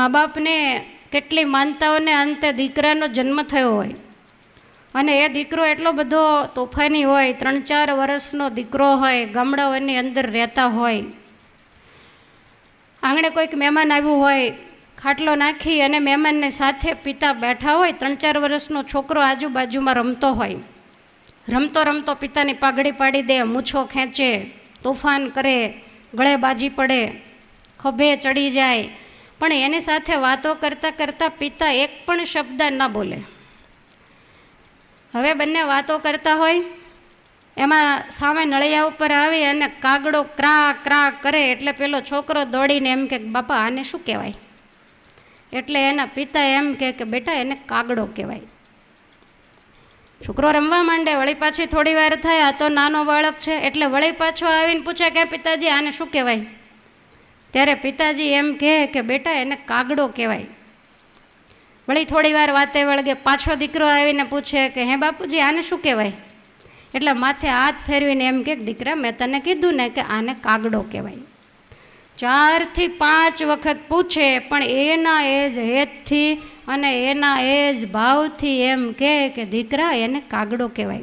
મા બાપને કેટલી માનતાઓને અંતે દીકરાનો જન્મ થયો હોય અને એ દીકરો એટલો બધો તોફાની હોય, 3-4 વર્ષનો દીકરો હોય, ગામડાઓની અંદર રહેતા હોય, આંગણે કોઈક મહેમાન આવ્યું હોય, ખાટલો નાખી અને મહેમાનને સાથે પિતા બેઠા હોય, 3-4 વર્ષનો છોકરો આજુબાજુમાં રમતો હોય, રમતો રમતો પિતાની પાઘડી પાડી દે, મૂછો ખેંચે, તોફાન કરે, ગળે બાજી પડે, ખભે ચડી જાય, પણ એની સાથે વાતો કરતાં કરતાં પિતા એક પણ શબ્દ ન બોલે. હવે બંને વાતો કરતા હોય, એમાં સામે નળિયા ઉપર આવી અને કાગડો ક્રા ક્રા કરે એટલે પેલો છોકરો દોડીને એમ કે બાપા આને શું કહેવાય? એટલે એના પિતા એમ કે બેટા એને કાગડો કહેવાય. છોકરો રમવા માંડે, વળી પાછી થોડી વાર થાય, આ તો નાનો બાળક છે એટલે વળી પાછો આવીને પૂછે કે પિતાજી આને શું કહેવાય? ત્યારે પિતાજી એમ કે બેટા એને કાગડો કહેવાય. વળી થોડી વાર વાતે વળગે પાછો દીકરો આવીને પૂછે કે હે બાપુજી આને શું કહેવાય? એટલે માથે હાથ ફેરવીને એમ કે દીકરા મેં તને કીધું ને કે આને કાગડો કહેવાય. 4 થી 5 વખત પૂછે પણ એના એ જ હેતથી અને એના એ જ ભાવથી એમ કે દીકરા એને કાગડો કહેવાય.